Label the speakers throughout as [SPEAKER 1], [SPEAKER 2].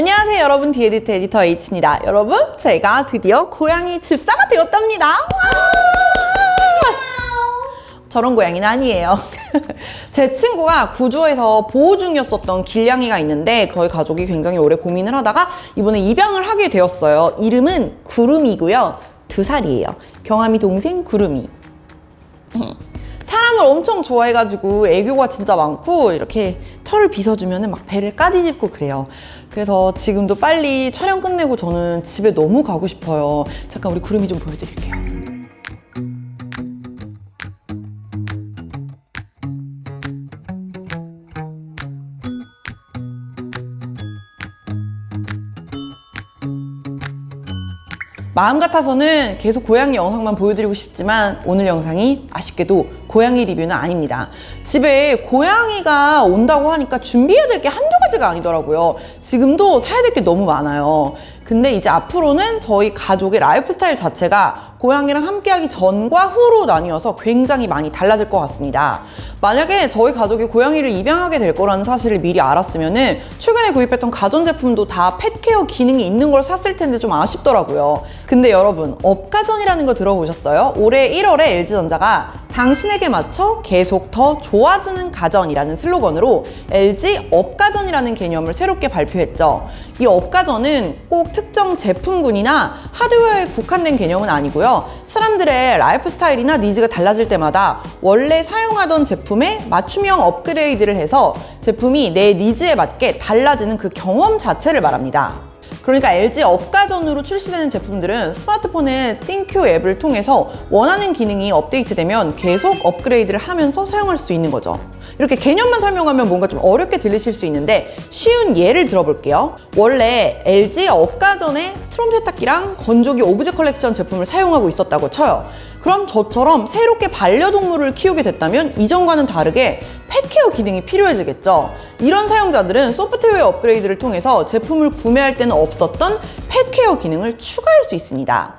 [SPEAKER 1] 안녕하세요 여러분, 디에디트 에디터 H입니다. 여러분, 제가 드디어 고양이 집사가 되었답니다. 와! 저런 고양이는 아니에요. 제 친구가 구조에서 보호 중이었었던 길냥이가 있는데 저희 가족이 굉장히 오래 고민을 하다가 이번에 입양을 하게 되었어요. 이름은 구름이고요. 2살이에요. 경아미 동생 구름이. 사람을 엄청 좋아해가지고 애교가 진짜 많고 이렇게 털을 빗어주면 막 배를 까디집고 그래요. 그래서 지금도 빨리 촬영 끝내고 저는 집에 너무 가고 싶어요. 잠깐 우리 구름이 좀 보여드릴게요. 마음 같아서는 계속 고양이 영상만 보여드리고 싶지만 오늘 영상이 아쉽게도 고양이 리뷰는 아닙니다. 집에 고양이가 온다고 하니까 준비해야 될 게 한두 가지가 아니더라고요. 지금도 사야 될 게 너무 많아요. 근데 이제 앞으로는 저희 가족의 라이프 스타일 자체가 고양이랑 함께하기 전과 후로 나뉘어서 굉장히 많이 달라질 것 같습니다. 만약에 저희 가족이 고양이를 입양하게 될 거라는 사실을 미리 알았으면은 최근에 구입했던 가전제품도 다 펫케어 기능이 있는 걸 샀을 텐데 좀 아쉽더라고요. 근데 여러분, 업가전이라는 거 들어보셨어요? 올해 1월에 LG전자가 당신에게 맞춰 계속 더 좋아지는 가전이라는 슬로건으로 LG 업가전이라는 개념을 새롭게 발표했죠. 이 업가전은 꼭 특정 제품군이나 하드웨어에 국한된 개념은 아니고요. 사람들의 라이프 스타일이나 니즈가 달라질 때마다 원래 사용하던 제품에 맞춤형 업그레이드를 해서 제품이 내 니즈에 맞게 달라지는 그 경험 자체를 말합니다. 그러니까 LG 업가전으로 출시되는 제품들은 스마트폰의 띵큐 앱을 통해서 원하는 기능이 업데이트되면 계속 업그레이드를 하면서 사용할 수 있는 거죠. 이렇게 개념만 설명하면 뭔가 좀 어렵게 들리실 수 있는데 쉬운 예를 들어볼게요. 원래 LG 업가전에 트롬 세탁기랑 건조기 오브제 컬렉션 제품을 사용하고 있었다고 쳐요. 그럼 저처럼 새롭게 반려동물을 키우게 됐다면 이전과는 다르게 펫케어 기능이 필요해지겠죠. 이런 사용자들은 소프트웨어 업그레이드를 통해서 제품을 구매할 때는 없었던 펫케어 기능을 추가할 수 있습니다.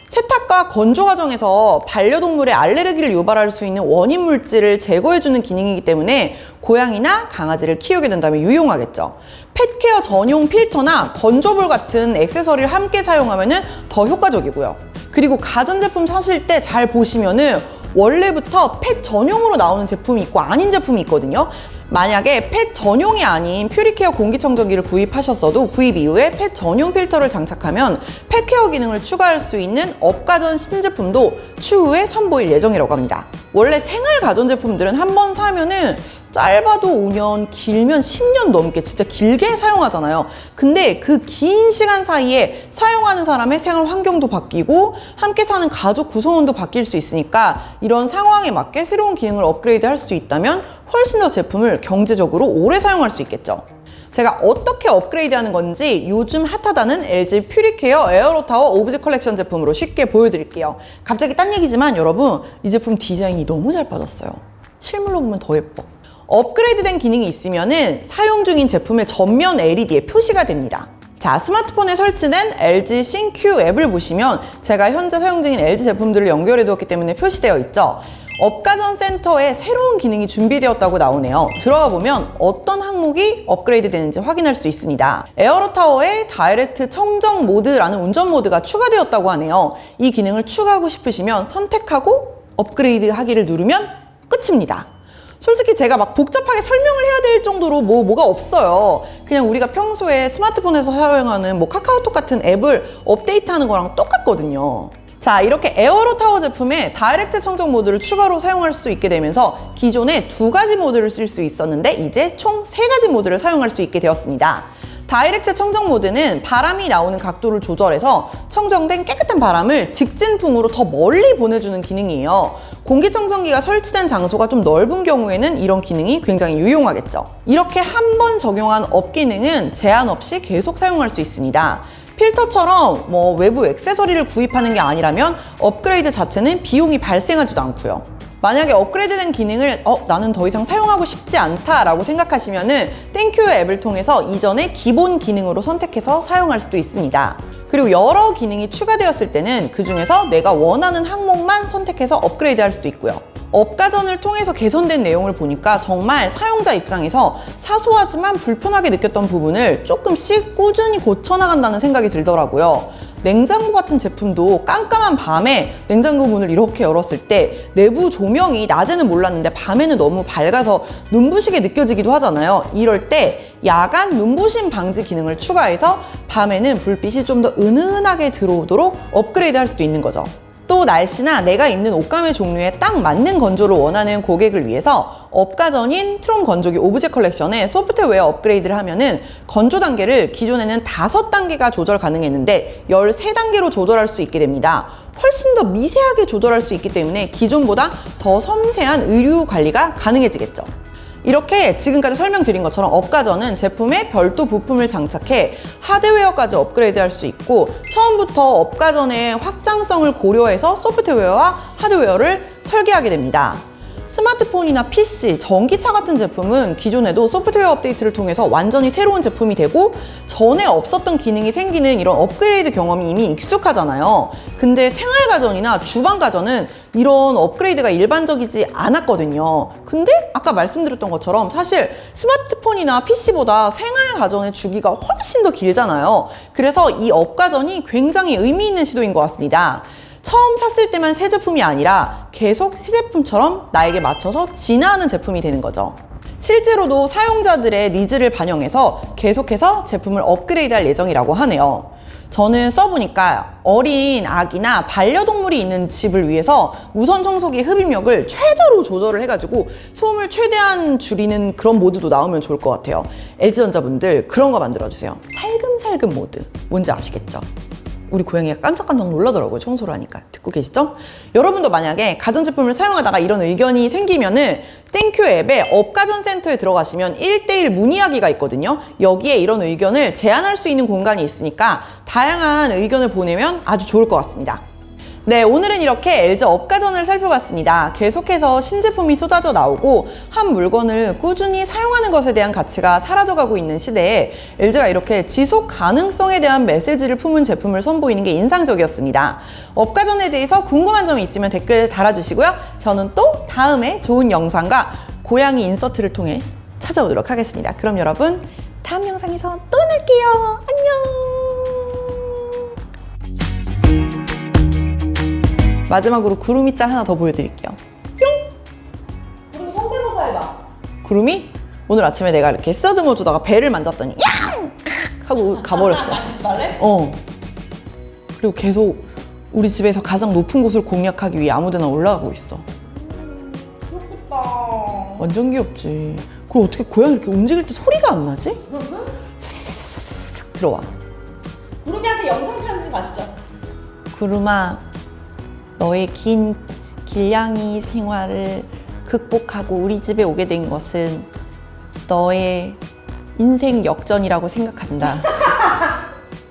[SPEAKER 1] 세탁과 건조 과정에서 반려동물의 알레르기를 유발할 수 있는 원인 물질을 제거해주는 기능이기 때문에 고양이나 강아지를 키우게 된다면 유용하겠죠. 펫케어 전용 필터나 건조볼 같은 액세서리를 함께 사용하면 더 효과적이고요. 그리고 가전제품 사실 때 잘 보시면은 원래부터 펫 전용으로 나오는 제품이 있고 아닌 제품이 있거든요. 만약에 펫 전용이 아닌 퓨리케어 공기청정기를 구입하셨어도 구입 이후에 펫 전용 필터를 장착하면 펫케어 기능을 추가할 수 있는 업가전 신제품도 추후에 선보일 예정이라고 합니다. 원래 생활 가전제품들은 한 번 사면은 짧아도 5년, 길면 10년 넘게 진짜 길게 사용하잖아요. 근데 그 긴 시간 사이에 사용하는 사람의 생활 환경도 바뀌고 함께 사는 가족 구성원도 바뀔 수 있으니까 이런 상황에 맞게 새로운 기능을 업그레이드 할 수 있다면 훨씬 더 제품을 경제적으로 오래 사용할 수 있겠죠. 제가 어떻게 업그레이드 하는 건지 요즘 핫하다는 LG 퓨리케어 에어로타워 오브제 컬렉션 제품으로 쉽게 보여드릴게요. 갑자기 딴 얘기지만 여러분, 이 제품 디자인이 너무 잘 빠졌어요. 실물로 보면 더 예뻐. 업그레이드된 기능이 있으면은 사용 중인 제품의 전면 LED에 표시가 됩니다. 자, 스마트폰에 설치된 LG 싱큐 앱을 보시면 제가 현재 사용 중인 LG 제품들을 연결해 두었기 때문에 표시되어 있죠. 업가전 센터에 새로운 기능이 준비되었다고 나오네요. 들어가 보면 어떤 항목이 업그레이드 되는지 확인할 수 있습니다. 에어로타워에 다이렉트 청정 모드라는 운전 모드가 추가되었다고 하네요. 이 기능을 추가하고 싶으시면 선택하고 업그레이드 하기를 누르면 끝입니다. 솔직히 제가 막 복잡하게 설명을 해야 될 정도로 뭐가 없어요. 그냥 우리가 평소에 스마트폰에서 사용하는 카카오톡 같은 앱을 업데이트하는 거랑 똑같거든요. 자, 이렇게 에어로타워 제품에 다이렉트 청정 모드를 추가로 사용할 수 있게 되면서 기존에 2가지 모드를 쓸 수 있었는데 이제 총 3가지 모드를 사용할 수 있게 되었습니다. 다이렉트 청정 모드는 바람이 나오는 각도를 조절해서 청정된 깨끗한 바람을 직진풍으로 더 멀리 보내주는 기능이에요. 공기청정기가 설치된 장소가 좀 넓은 경우에는 이런 기능이 굉장히 유용하겠죠. 이렇게 한 번 적용한 업 기능은 제한 없이 계속 사용할 수 있습니다. 필터처럼 외부 액세서리를 구입하는 게 아니라면 업그레이드 자체는 비용이 발생하지도 않고요. 만약에 업그레이드된 기능을 나는 더 이상 사용하고 싶지 않다라고 생각하시면은 땡큐 앱을 통해서 이전의 기본 기능으로 선택해서 사용할 수도 있습니다. 그리고 여러 기능이 추가되었을 때는 그 중에서 내가 원하는 항목만 선택해서 업그레이드 할 수도 있고요. 업가전을 통해서 개선된 내용을 보니까 정말 사용자 입장에서 사소하지만 불편하게 느꼈던 부분을 조금씩 꾸준히 고쳐나간다는 생각이 들더라고요. 냉장고 같은 제품도 깜깜한 밤에 냉장고 문을 이렇게 열었을 때 내부 조명이 낮에는 몰랐는데 밤에는 너무 밝아서 눈부시게 느껴지기도 하잖아요. 이럴 때 야간 눈부심 방지 기능을 추가해서 밤에는 불빛이 좀 더 은은하게 들어오도록 업그레이드 할 수도 있는 거죠. 또 날씨나 내가 입는 옷감의 종류에 딱 맞는 건조를 원하는 고객을 위해서 업가전인 트롬 건조기 오브제 컬렉션에 소프트웨어 업그레이드를 하면은 건조 단계를 기존에는 5단계가 조절 가능했는데 13단계로 조절할 수 있게 됩니다. 훨씬 더 미세하게 조절할 수 있기 때문에 기존보다 더 섬세한 의류 관리가 가능해지겠죠. 이렇게 지금까지 설명드린 것처럼 업가전은 제품에 별도 부품을 장착해 하드웨어까지 업그레이드 할 수 있고 처음부터 업가전의 확장성을 고려해서 소프트웨어와 하드웨어를 설계하게 됩니다. 스마트폰이나 PC, 전기차 같은 제품은 기존에도 소프트웨어 업데이트를 통해서 완전히 새로운 제품이 되고 전에 없었던 기능이 생기는 이런 업그레이드 경험이 이미 익숙하잖아요. 근데 생활가전이나 주방가전은 이런 업그레이드가 일반적이지 않았거든요. 근데 아까 말씀드렸던 것처럼 사실 스마트폰이나 PC보다 생활가전의 주기가 훨씬 더 길잖아요. 그래서 이 업가전이 굉장히 의미 있는 시도인 것 같습니다. 처음 샀을 때만 새 제품이 아니라 계속 새 제품처럼 나에게 맞춰서 진화하는 제품이 되는 거죠. 실제로도 사용자들의 니즈를 반영해서 계속해서 제품을 업그레이드할 예정이라고 하네요. 저는 써보니까 어린 아기나 반려동물이 있는 집을 위해서 무선 청소기 흡입력을 최저로 조절을 해가지고 소음을 최대한 줄이는 그런 모드도 나오면 좋을 것 같아요. LG전자분들 그런 거 만들어주세요. 살금살금 모드. 뭔지 아시겠죠? 우리 고양이가 깜짝깜짝 놀라더라고요. 청소를 하니까. 듣고 계시죠? 여러분도 만약에 가전제품을 사용하다가 이런 의견이 생기면은 땡큐 앱에 업가전센터에 들어가시면 1:1 문의하기가 있거든요. 여기에 이런 의견을 제안할 수 있는 공간이 있으니까 다양한 의견을 보내면 아주 좋을 것 같습니다. 네, 오늘은 이렇게 LG 업가전을 살펴봤습니다. 계속해서 신제품이 쏟아져 나오고 한 물건을 꾸준히 사용하는 것에 대한 가치가 사라져가고 있는 시대에 LG가 이렇게 지속 가능성에 대한 메시지를 품은 제품을 선보이는 게 인상적이었습니다. 업가전에 대해서 궁금한 점이 있으면 댓글 달아주시고요. 저는 또 다음에 좋은 영상과 고양이 인서트를 통해 찾아오도록 하겠습니다. 그럼 여러분 다음 영상에서 또 만날게요. 안녕. 마지막으로 구름이 짤 하나 더 보여드릴게요. 뿅! 구름이 성대모사 해봐. 구름이 오늘 아침에 내가 이렇게 쓰다듬어 주다가 배를 만졌더니 양! 하고 가버렸어. 그리고 계속 우리 집에서 가장 높은 곳을 공략하기 위해 아무데나 올라가고 있어.
[SPEAKER 2] 귀엽겠다.
[SPEAKER 1] 완전 귀엽지. 그리고 어떻게 고양이 이렇게 움직일 때 소리가 안 나지? 슥슥슥슥슥 들어와.
[SPEAKER 2] 구름이한테 영상 편지 가시죠.
[SPEAKER 1] 구름아, 너의 긴 길냥이 생활을 극복하고 우리 집에 오게 된 것은 너의 인생 역전이라고 생각한다.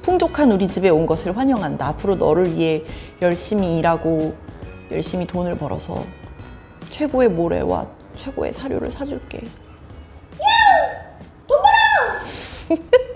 [SPEAKER 1] 풍족한 우리 집에 온 것을 환영한다. 앞으로 너를 위해 열심히 일하고 열심히 돈을 벌어서 최고의 모래와 최고의 사료를 사줄게.
[SPEAKER 2] 돈 벌어!